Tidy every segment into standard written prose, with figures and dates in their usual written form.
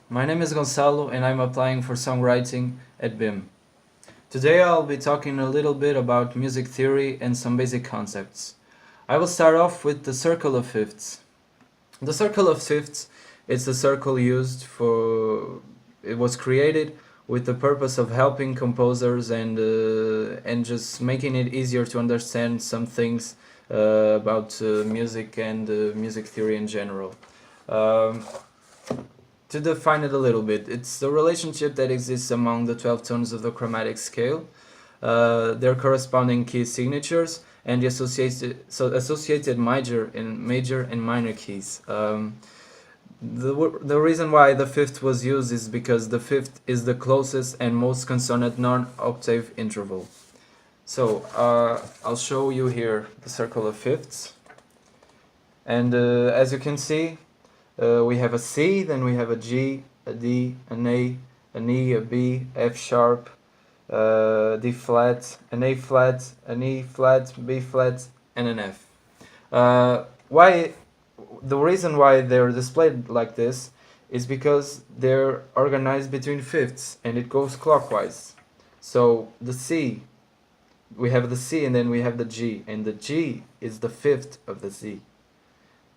My name is Gonzalo and I'm applying for songwriting at BIM. Today I'll be talking a little bit about music theory and some basic concepts. I will start off with the circle of fifths. The circle of fifths is the circle used for... It was created with the purpose of helping composers and just making it easier to understand some things about music and music theory in general. Um, to define it a little bit, it's the relationship that exists among the 12 tones of the chromatic scale, their corresponding key signatures, and the associated major and minor keys. The reason why the fifth was used is because the fifth is the closest and most consonant non-octave interval. So I'll show you here the circle of fifths, and as you can see, we have a C, then we have a G, a D, an A, an E, a B, F sharp, D flat, an A flat, an E flat, B flat, and an F. Why? The reason why they're displayed like this is because they're organized between fifths and it goes clockwise. So the C, we have the C and then we have the G, and the G is the fifth of the C.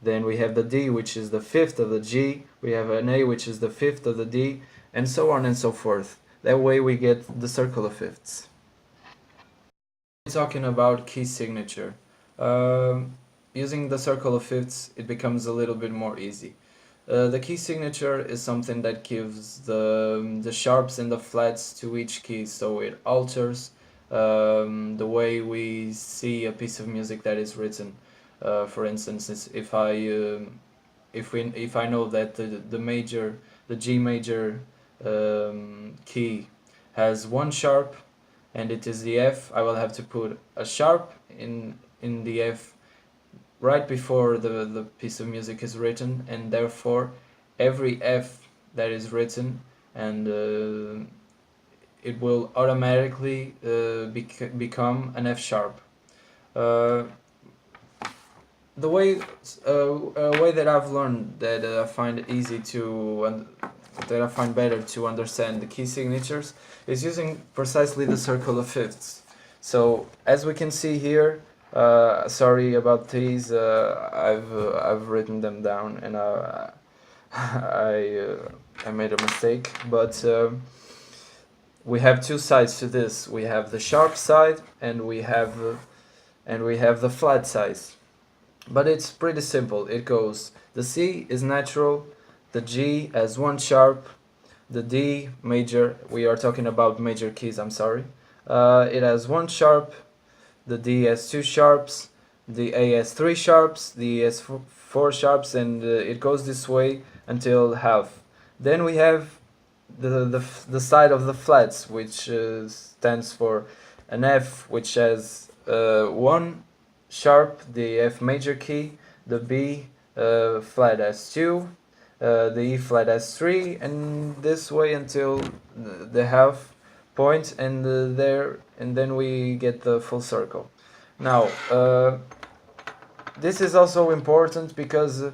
Then we have the D, which is the fifth of the G. We have an A, which is the fifth of the D, and so on and so forth. That way we get the circle of fifths. Talking about key signature. Using the circle of fifths, it becomes a little bit more easy. The key signature is something that gives the sharps and the flats to each key, so it alters the way we see a piece of music that is written. For instance, if I know that the G major key has one sharp and it is the F, I will have to put a sharp in the F right before the piece of music is written, and therefore every F that is written, and it will automatically become an F sharp. The way that I've learned that I find it easy to that I find better to understand the key signatures is using precisely the circle of fifths. So as we can see here, sorry about these. I've written them down and I made a mistake, but we have two sides to this. We have the sharp side and we have the flat side. But it's pretty simple. It goes, the C is natural, the G has one sharp, the D major, we are talking about major keys, I'm sorry, it has one sharp, the D has two sharps, the A has three sharps, the E has four sharps, and it goes this way until half. Then we have the side of the flats, which stands for an F, which has one sharp, the F major key, the B flat has two, the E flat has three, and this way until the half point, and then we get the full circle. Now this is also important because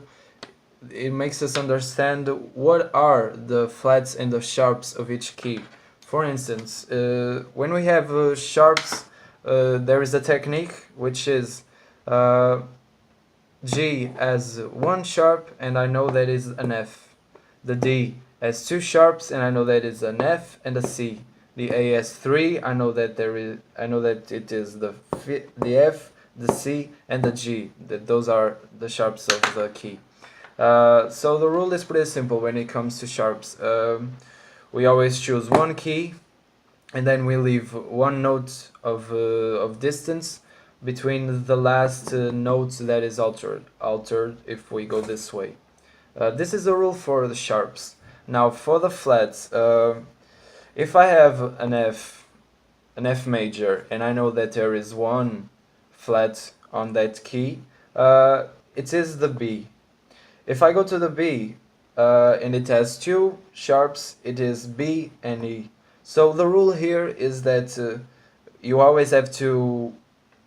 it makes us understand what are the flats and the sharps of each key. For instance, when we have sharps, there is a technique which is G has one sharp and I know that is an F. The D has two sharps and I know that is an F and a C. The A has three. I know that it is the F, the C, and the G. That those are the sharps of the key. So the rule is pretty simple when it comes to sharps. We always choose one key, and then we leave one note of distance between the last note that is altered if we go this way. This is the rule for the sharps. Now for the flats, if I have an F major and I know that there is one flat on that key, it is the B. If I go to the B and it has two sharps, it is B and E. So the rule here is that you always have to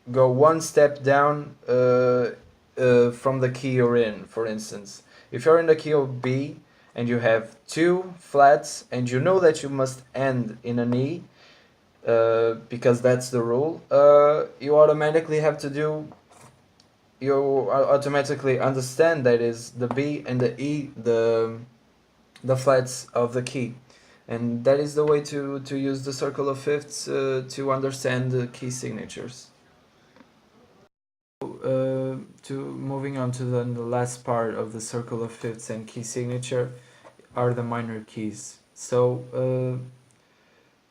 go one step down from the key you're in. For instance, if you're in the key of B and you have two flats, and you know that you must end in an E, because that's the rule, you automatically have to do, you automatically understand that is the B and the E, the flats of the key. And that is the way to use the circle of fifths to understand the key signatures. To moving on to the last part of the circle of fifths and key signature are the minor keys. So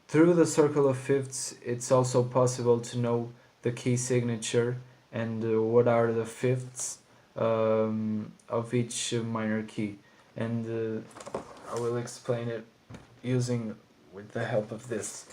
through the circle of fifths, it's also possible to know the key signature and what are the fifths of each minor key. And I will explain it with the help of this.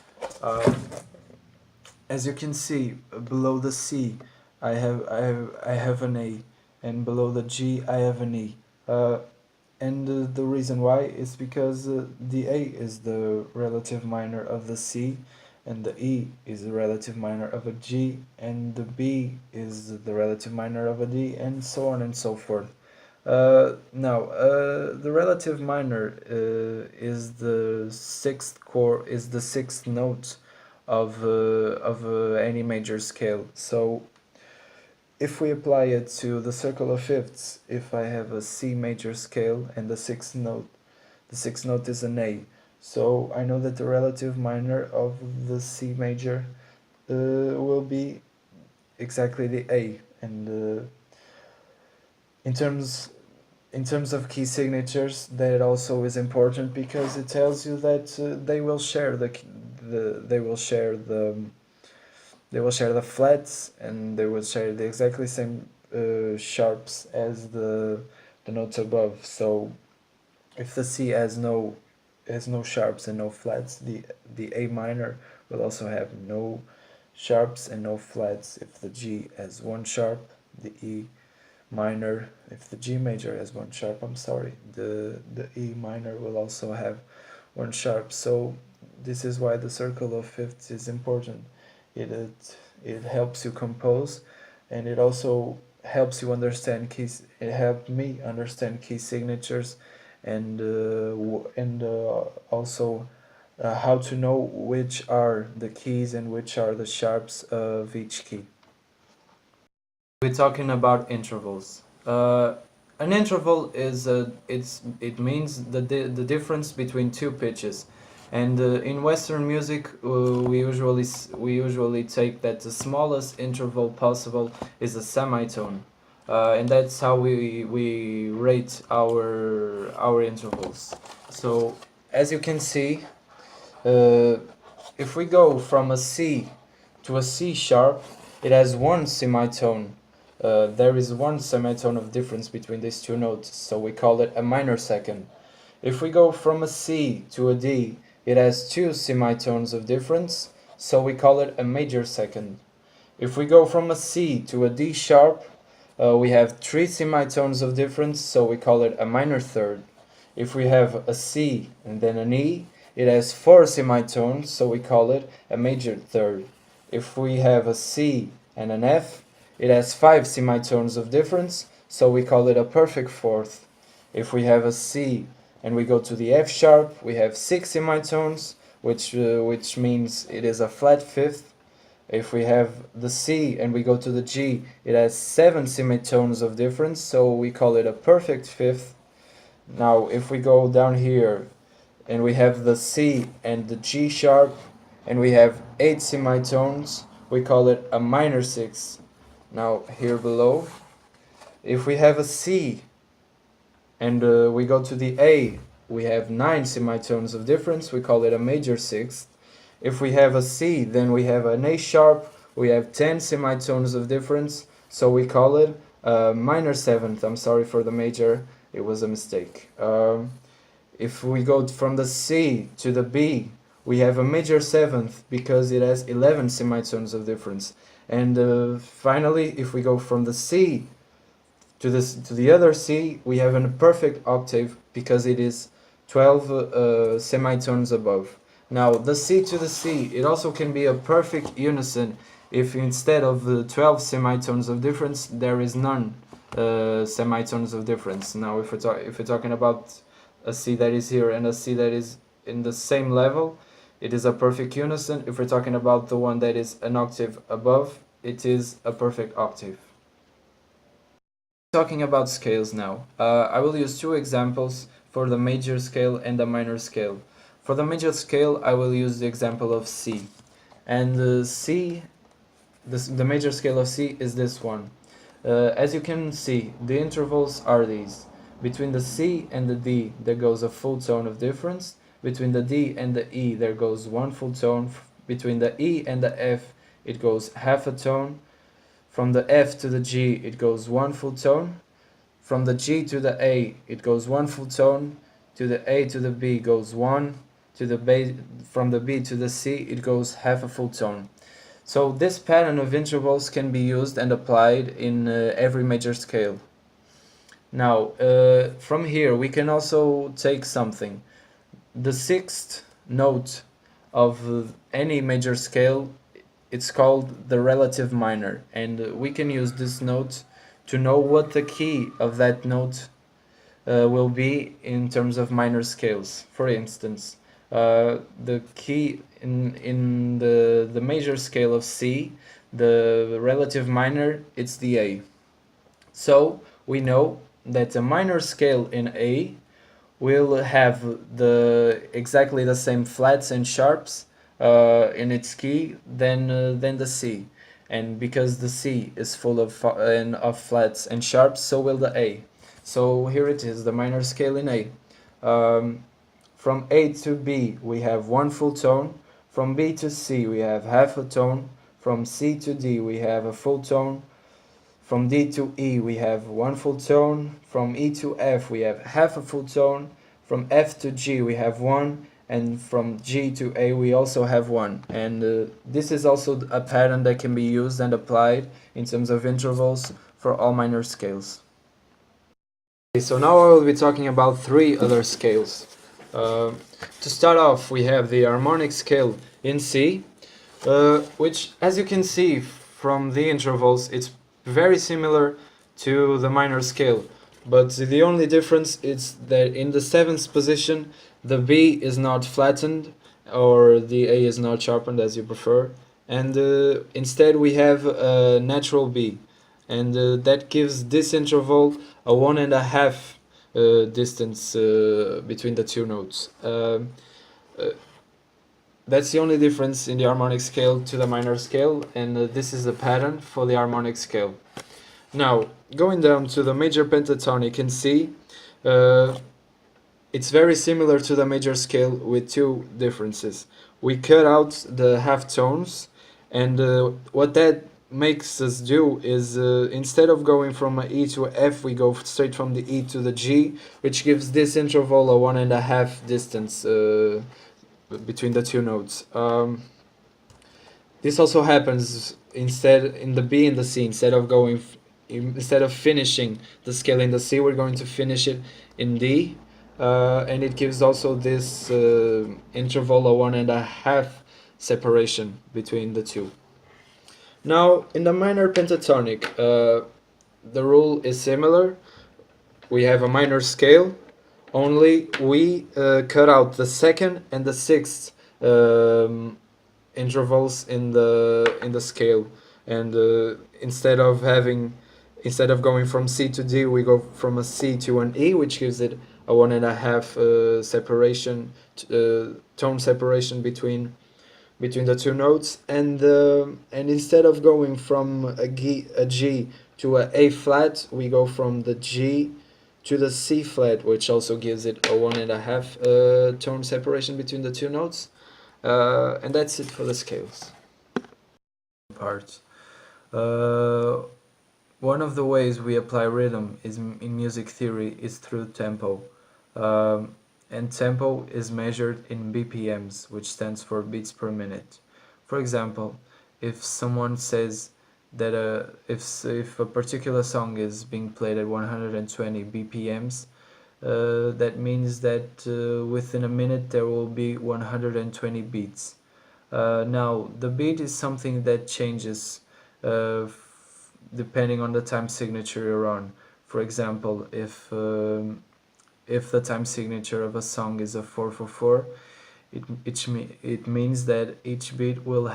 As you can see, below the C, I have an A, and below the G, I have an E. And the reason why is because the A is the relative minor of the C, and the E is the relative minor of a G, and the B is the relative minor of a D, and so on and so forth. Now, the relative minor is the sixth note of any major scale. So if we apply it to the circle of fifths, if I have a C major scale and the sixth note is an A. So I know that the relative minor of the C major will be exactly the A. And in terms of key signatures, that also is important because it tells you that they will share the flats, and they will share the exactly same sharps as the notes above. So if the C has no sharps and no flats, the A minor will also have no sharps and no flats. If the G has one sharp, the E minor, if the G major has one sharp, the E minor will also have one sharp. So this is why the circle of fifths is important. It helps you compose, and it also helps you understand keys. It helped me understand key signatures, and also how to know which are the keys and which are the sharps of each key. We're talking about intervals. An interval is it means the difference between two pitches. And in Western music, we usually take that the smallest interval possible is a semitone, and that's how we rate our intervals. So as you can see, if we go from a C to a C sharp, it has one semitone. There is one semitone of difference between these two notes, so we call it a minor second. If we go from a C to a D, it has two semitones of difference, so we call it a major second. If we go from a C to a D sharp, we have three semitones of difference, so we call it a minor third. If we have a C and then an E, it has four semitones, so we call it a major third. If we have a C and an F, it has five semitones of difference, so we call it a perfect fourth. If we have a C and we go to the F sharp, we have six semitones, which means it is a flat fifth. If we have the C and we go to the G, it has seven semitones of difference, so we call it a perfect fifth. Now, if we go down here and we have the C and the G sharp, and we have eight semitones, we call it a minor sixth. Now, here below, if we have a C and we go to the A, we have nine semitones of difference, we call it a major sixth. If we have a C, then we have an A sharp, we have 10 semitones of difference, so we call it a minor seventh. I'm sorry for the major, it was a mistake. If we go from the C to the B, we have a major seventh because it has 11 semitones of difference. And finally, if we go from the C to the other C, we have a perfect octave because it is 12 semitones above. Now, the C to the C, it also can be a perfect unison if instead of the 12 semitones of difference, there is none semitones of difference. Now, if we're talking about a C that is here and a C that is in the same level, it is a perfect unison. If we're talking about the one that is an octave above, it is a perfect octave. Talking about scales now, I will use two examples for the major scale and the minor scale. For the major scale, I will use the example of C. And C, the major scale of C is this one. As you can see, the intervals are these. Between the C and the D, there goes a full tone of difference. Between the D and the E, there goes one full tone. Between the E and the F, it goes half a tone. From the F to the G, it goes one full tone. From the G to the A, it goes one full tone. To the A to the B goes one. To the B, from the B to the C, it goes half a full tone. So this pattern of intervals can be used and applied in every major scale. Now, from here we can also take something. The sixth note of any major scale, it's called the relative minor, and we can use this note to know what the key of that note will be in terms of minor scales. For instance, the key in the major scale of C, the relative minor, it's the A. So we know that the minor scale in A will have exactly the same flats and sharps in its key than the C, and because the C is full of flats and sharps, so will the A. So here it is, the minor scale in A. From A to B we have one full tone. From B to C we have half a tone. From C to D we have a full tone. From D to E we have one full tone. From E to F we have half a full tone. From F to G we have one. And from G to A we also have one. And this is also a pattern that can be used and applied in terms of intervals for all minor scales. Okay, so now I will be talking about three other scales. To start off, we have the harmonic scale in C, which, as you can see from the intervals, it's very similar to the minor scale, but the only difference is that in the seventh position the B is not flattened, or the A is not sharpened, as you prefer, and instead we have a natural B, and that gives this interval a 1.5 distance between the two notes. That's the only difference in the harmonic scale to the minor scale, and this is the pattern for the harmonic scale. Now, going down to the major pentatonic in C, it's very similar to the major scale with two differences. We cut out the half tones, and what that makes us do is instead of going from a E to a F, we go straight from the E to the G, which gives this interval a 1.5 distance between the two notes. This also happens instead in the B and the C. Instead of finishing the scale in the C, we're going to finish it in D, and it gives also this interval of 1.5 separation between the two. Now, in the minor pentatonic, the rule is similar. We have a minor scale, only we cut out the second and the sixth intervals in the scale, and instead of going from C to D, we go from a C to an E, which gives it a 1.5 separation, tone separation between the two notes, and instead of going from a G to a A flat, we go from the G to the C flat, which also gives it a 1.5 tone separation between the two notes, and that's it for the scales. Parts. One of the ways we apply rhythm in music theory is through tempo. And tempo is measured in BPMs, which stands for beats per minute. For example, if someone says that if a particular song is being played at 120 BPMs, that means that within a minute there will be 120 beats. Now, the beat is something that changes depending on the time signature you're on. For example, if if the time signature of a song is a 4/4, it means that each beat will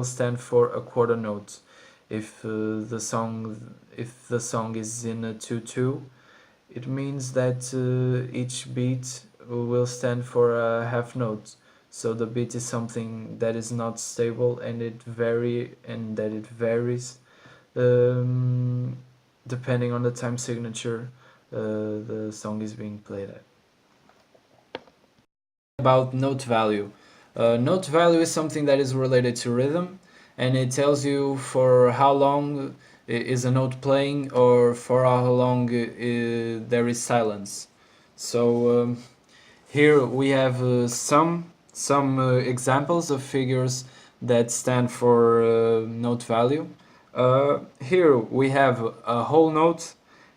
stand for a quarter note. If the song is in a 2/2, it means that each beat will stand for a half note. So the beat is something that is not stable, and it varies depending on the time signature the song is being played at. About note value. Note value is something that is related to rhythm, and it tells you for how long is a note playing or for how long there is silence. So here we have some examples of figures that stand for note value. Here we have a whole note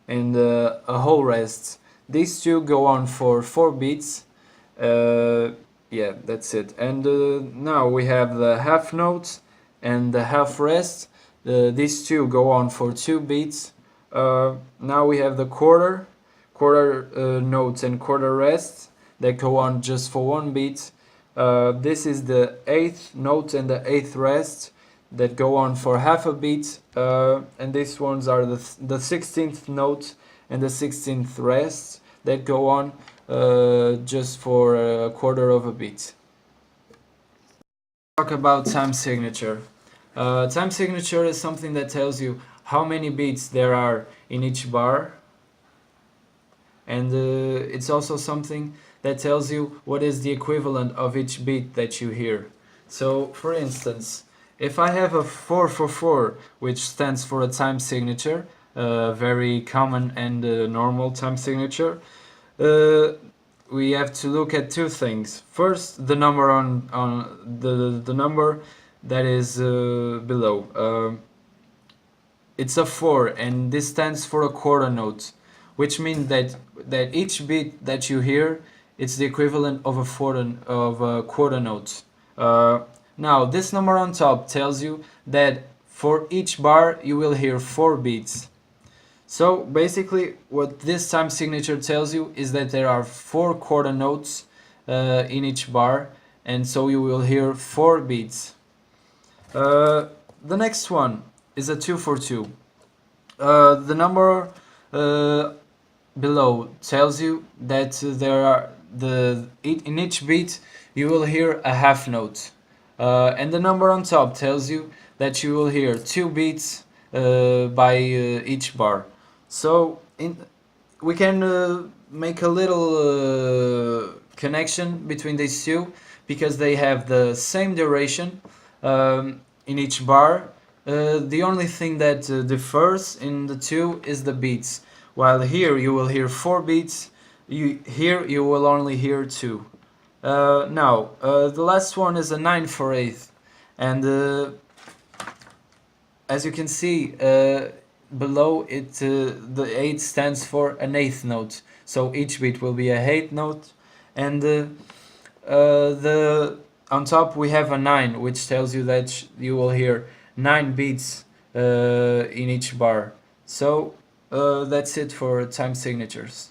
and a whole rest. These two go on for 4 beats. Yeah, that's it. And now we have the half note and the half rest. These two go on for 2 beats. Now we have the quarter notes and quarter rest that go on just for 1 beat. This is the 8th note and the 8th rest that go on for half a beat, and these ones are the 16th note and the 16th rest that go on just for a quarter of a beat. Talk about time signature. Time signature is something that tells you how many beats there are in each bar, and it's also something that tells you what is the equivalent of each beat that you hear. So, for instance, if I have a 4/4, which stands for a time signature, very common and normal time signature, we have to look at 2 things. First, the number on the number that is below. It's a 4, and this stands for a quarter note, which means that each beat that you hear, it's the equivalent of a quarter note. Now, this number on top tells you that for each bar you will hear 4 beats. So basically what this time signature tells you is that there are 4 quarter notes in each bar, and so you will hear 4 beats. The next one is a 2/2. The number below tells you that there are in each beat you will hear a half note. And the number on top tells you that you will hear 2 beats by each bar. So we can make a little connection between these two, because they have the same duration in each bar. The only thing that differs in the two is the beats. While here you will hear 4 beats, here you will only hear 2. Now, the last one is a 9/4, and as you can see below it, the 8 stands for an 8th note, so each beat will be a 8th note, and on top we have a 9, which tells you that you will hear 9 beats in each bar. So that's it for time signatures.